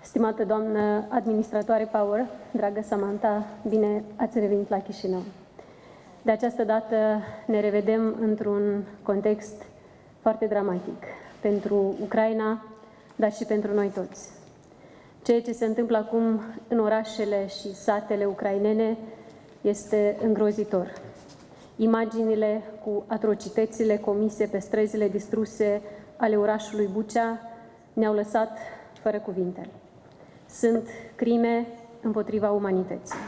Stimată doamnă administratoare Power, dragă Samantha, bine ați revenit la Chișinău. De această dată ne revedem într-un context foarte dramatic pentru Ucraina, dar și pentru noi toți. Ceea ce se întâmplă acum în orașele și satele ucrainene este îngrozitor. Imaginile cu atrocitățile comise pe străzile distruse ale orașului Bucea ne-au lăsat fără cuvinte. Sunt crime împotriva umanității.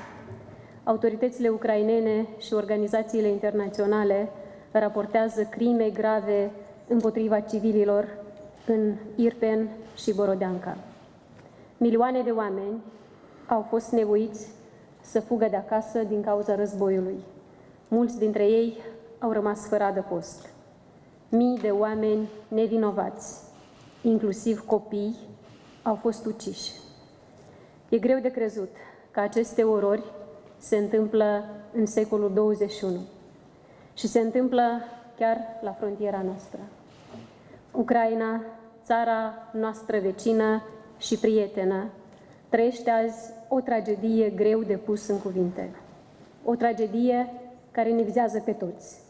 Autoritățile ucrainene și organizațiile internaționale raportează crime grave împotriva civililor în Irpen și Borodeanca. Milioane de oameni au fost nevoiți să fugă de acasă din cauza războiului. Mulți dintre ei au rămas fără adăpost. Mii de oameni nevinovați, inclusiv copii, au fost uciși. E greu de crezut că aceste orori se întâmplă în secolul 21 și se întâmplă chiar la frontiera noastră. Ucraina, țara noastră vecină și prietenă, trăiește azi o tragedie greu de pus în cuvinte. O tragedie care ne vizează pe toți.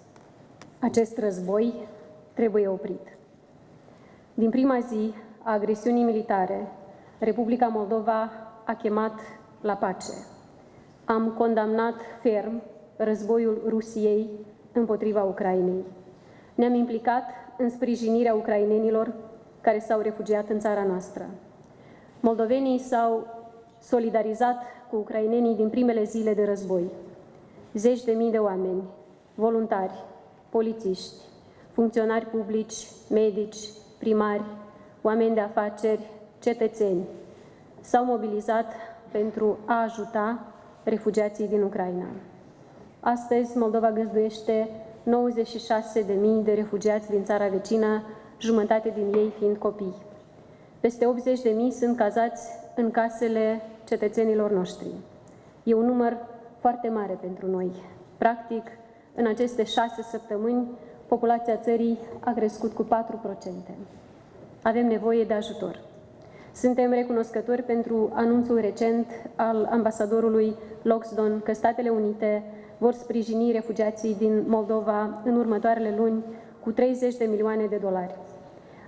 Acest război trebuie oprit. Din prima zi a agresiunii militare, Republica Moldova a chemat la pace. Am condamnat ferm războiul Rusiei împotriva Ucrainei. Ne-am implicat în sprijinirea ucrainenilor care s-au refugiat în țara noastră. Moldovenii s-au solidarizat cu ucrainenii din primele zile de război. Zeci de mii de oameni, voluntari, polițiști, funcționari publici, medici, primari, oameni de afaceri, cetățeni, s-au mobilizat pentru a ajuta refugiații din Ucraina. Astăzi, Moldova găzduiește 96.000 de refugiați din țara vecină, jumătate din ei fiind copii. Peste 80.000 sunt cazați în casele cetățenilor noștri. E un număr foarte mare pentru noi. Practic, în aceste 6 săptămâni, populația țării a crescut cu 4%. Avem nevoie de ajutor. Suntem recunoscători pentru anunțul recent al ambasadorului Loxton că Statele Unite vor sprijini refugiații din Moldova în următoarele luni cu 30 de milioane de dolari.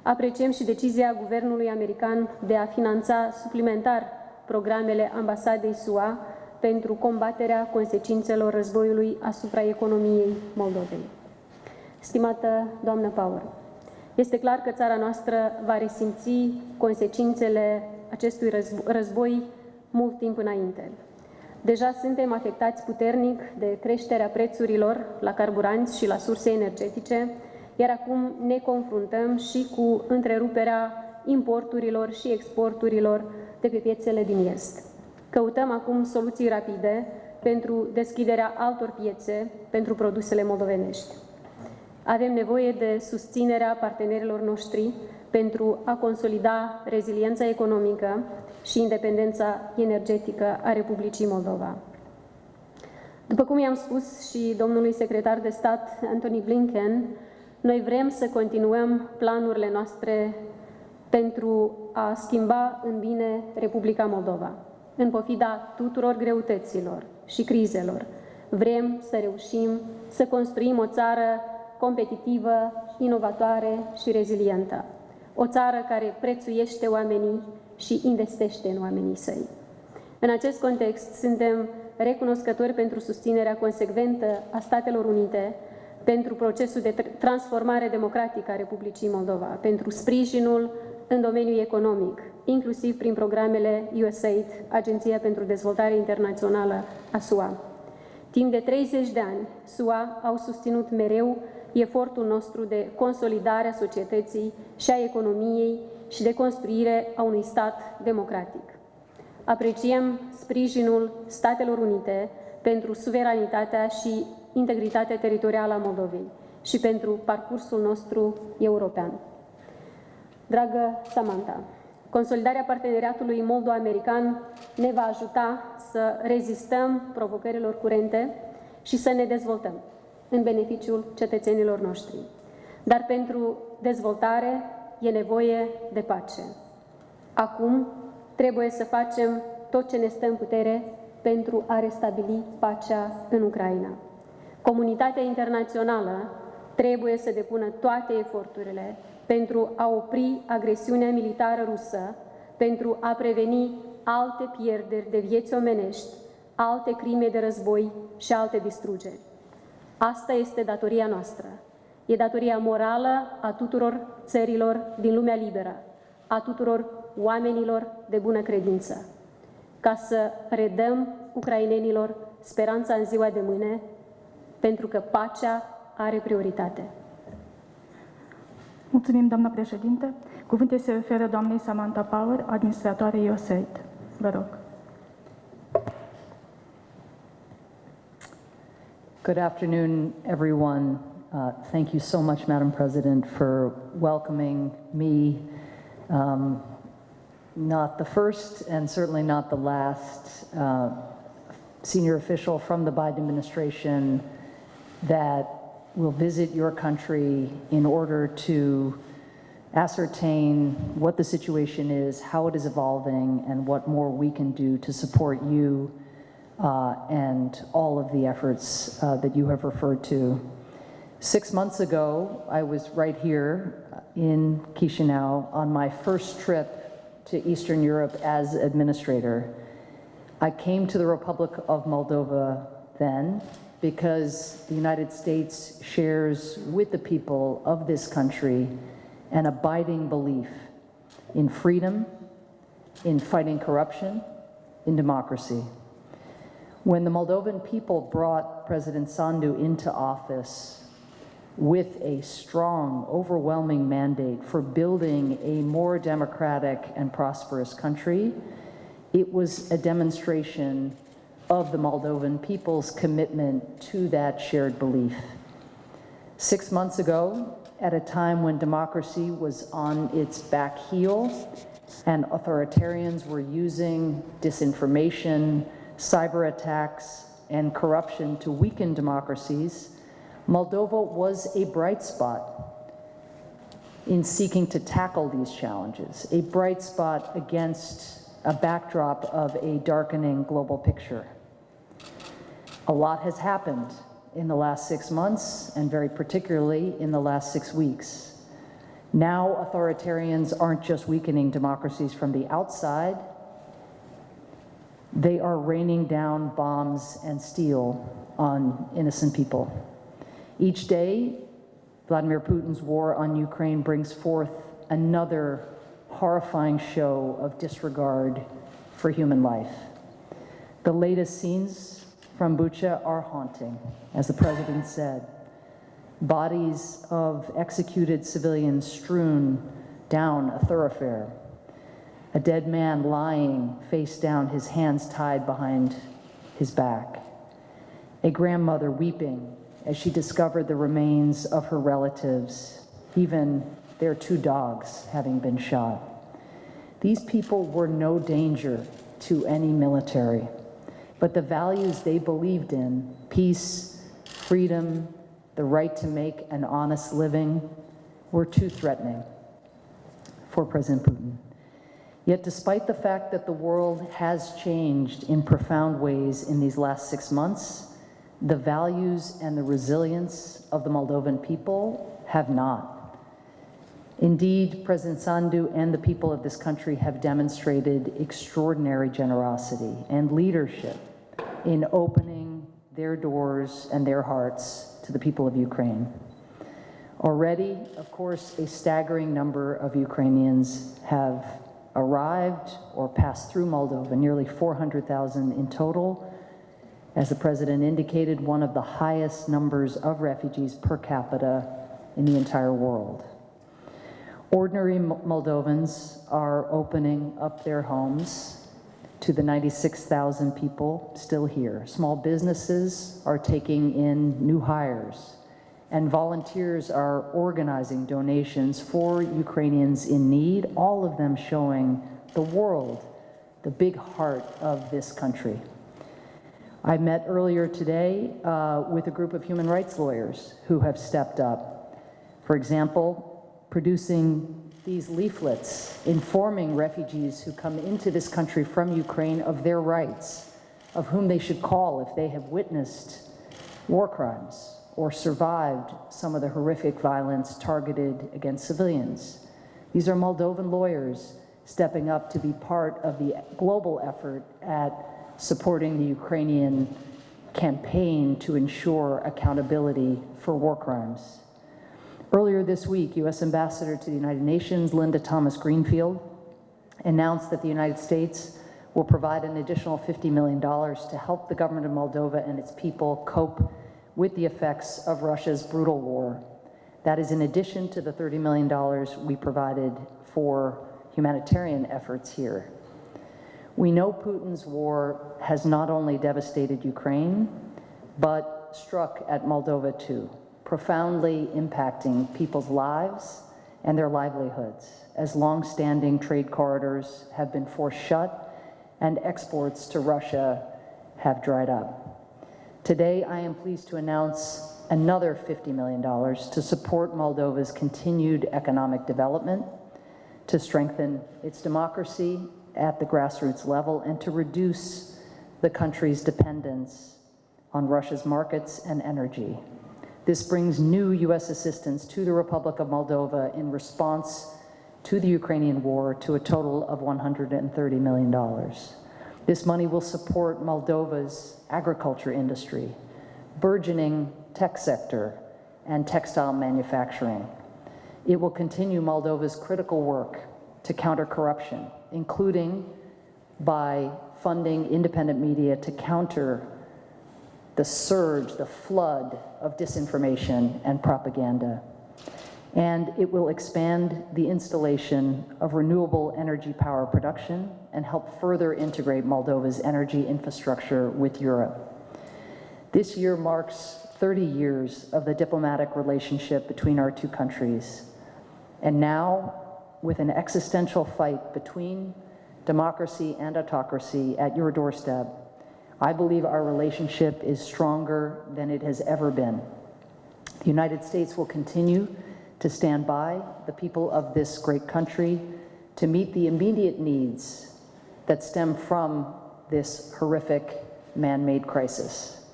Apreciem și decizia guvernului american de a finanța suplimentar programele ambasadei SUA pentru combaterea consecințelor războiului asupra economiei Moldovei. Stimată doamnă Power, este clar că țara noastră va resimți consecințele acestui război mult timp înainte. Deja suntem afectați puternic de creșterea prețurilor la carburanți și la surse energetice, iar acum ne confruntăm și cu întreruperea importurilor și exporturilor de pe piețele din Est. Căutăm acum soluții rapide pentru deschiderea altor piețe pentru produsele moldovenești. Avem nevoie de susținerea partenerilor noștri pentru a consolida reziliența economică și independența energetică a Republicii Moldova. După cum i-am spus și domnului secretar de stat Antony Blinken, noi vrem să continuăm planurile noastre pentru a schimba în bine Republica Moldova. În pofida tuturor greutăților și crizelor, vrem să reușim să construim o țară competitivă, inovatoare și rezilientă. O țară care prețuiește oamenii și investește în oamenii săi. În acest context, suntem recunoscători pentru susținerea consecventă a Statelor Unite pentru procesul de transformare democratică a Republicii Moldova, pentru sprijinul în domeniul economic, inclusiv prin programele USAID, Agenția pentru Dezvoltare Internațională a SUA. Timp de 30 de ani, SUA au susținut mereu efortul nostru de consolidare a societății și a economiei și de construire a unui stat democratic. Apreciem sprijinul Statelor Unite pentru suveranitatea și integritatea teritorială a Moldovei și pentru parcursul nostru european. Dragă Samantha, consolidarea parteneriatului moldo-american ne va ajuta să rezistăm provocărilor curente și să ne dezvoltăm în beneficiul cetățenilor noștri. Dar pentru dezvoltare e nevoie de pace. Acum trebuie să facem tot ce ne stă în putere pentru a restabili pacea în Ucraina. Comunitatea internațională trebuie să depună toate eforturile pentru a opri agresiunea militară rusă, pentru a preveni alte pierderi de vieți omenești, alte crime de război și alte distrugeri. Asta este datoria noastră. E datoria morală a tuturor țărilor din lumea liberă, a tuturor oamenilor de bună credință, ca să redăm ucrainenilor speranța în ziua de mâine, pentru că pacea are prioritate. Mulțumim, doamna președinte. Cuvântul se referă doamnei Samantha Power, Administratoarea USAID. Vă rog. Good afternoon, everyone. Thank you so much, Madam President, for welcoming me. Not the first and certainly not the last senior official from the Biden administration that will visit your country in order to ascertain what the situation is, how it is evolving, and what more we can do to support you and all of the efforts that you have referred to. 6 months ago, I was right here in Chisinau on my first trip to Eastern Europe as administrator. I came to the Republic of Moldova then because the United States shares with the people of this country an abiding belief in freedom, in fighting corruption, in democracy. When the Moldovan people brought President Sandu into office with a strong, overwhelming mandate for building a more democratic and prosperous country, it was a demonstration of the Moldovan people's commitment to that shared belief. 6 months ago, at a time when democracy was on its back heel and authoritarians were using disinformation, cyber attacks, and corruption to weaken democracies, Moldova was a bright spot in seeking to tackle these challenges, a bright spot against a backdrop of a darkening global picture. A lot has happened in the last 6 months, and very particularly in the last 6 weeks. Now authoritarians aren't just weakening democracies from the outside, they are raining down bombs and steel on innocent people. Each day, Vladimir Putin's war on Ukraine brings forth another horrifying show of disregard for human life. The latest scenes from Bucha are haunting, as the president said. Bodies of executed civilians strewn down a thoroughfare. A dead man lying face down, his hands tied behind his back. A grandmother weeping as she discovered the remains of her relatives, even their 2 dogs having been shot. These people were no danger to any military, but the values they believed in, peace, freedom, the right to make an honest living, were too threatening for President Putin. Yet despite the fact that the world has changed in profound ways in these last 6 months, the values and the resilience of the Moldovan people have not. Indeed, President Sandu and the people of this country have demonstrated extraordinary generosity and leadership in opening their doors and their hearts to the people of Ukraine. Already, of course, a staggering number of Ukrainians have arrived or passed through Moldova, nearly 400,000 in total. As the president indicated, one of the highest numbers of refugees per capita in the entire world. Ordinary Moldovans are opening up their homes to the 96,000 people still here. Small businesses are taking in new hires, and volunteers are organizing donations for Ukrainians in need, all of them showing the world the big heart of this country. I met earlier today with a group of human rights lawyers who have stepped up. For example, producing these leaflets informing refugees who come into this country from Ukraine of their rights, of whom they should call if they have witnessed war crimes or survived some of the horrific violence targeted against civilians. These are Moldovan lawyers stepping up to be part of the global effort at supporting the Ukrainian campaign to ensure accountability for war crimes. Earlier this week, U.S. Ambassador to the United Nations, Linda Thomas-Greenfield, announced that the United States will provide an additional $50 million to help the government of Moldova and its people cope with the effects of Russia's brutal war. That is in addition to the $30 million we provided for humanitarian efforts here. We know Putin's war has not only devastated Ukraine, but struck at Moldova too, profoundly impacting people's lives and their livelihoods, as long-standing trade corridors have been forced shut and exports to Russia have dried up. Today, I am pleased to announce another $50 million to support Moldova's continued economic development, to strengthen its democracy at the grassroots level, and to reduce the country's dependence on Russia's markets and energy. This brings new U.S. assistance to the Republic of Moldova in response to the Ukrainian war to a total of $130 million. This money will support Moldova's agriculture industry, burgeoning tech sector, and textile manufacturing. It will continue Moldova's critical work to counter corruption, including by funding independent media to counter the surge, the flood of disinformation and propaganda. And it will expand the installation of renewable energy power production and help further integrate Moldova's energy infrastructure with Europe. This year marks 30 years of the diplomatic relationship between our two countries. And now, with an existential fight between democracy and autocracy at your doorstep, I believe our relationship is stronger than it has ever been. The United States will continue to stand by the people of this great country to meet the immediate needs that stem from this horrific man-made crisis.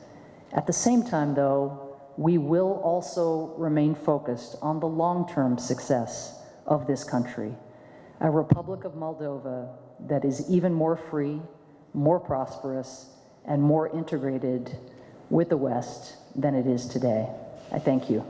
At the same time, though, we will also remain focused on the long-term success of this country, a Republic of Moldova that is even more free, more prosperous, and more integrated with the West than it is today. I thank you.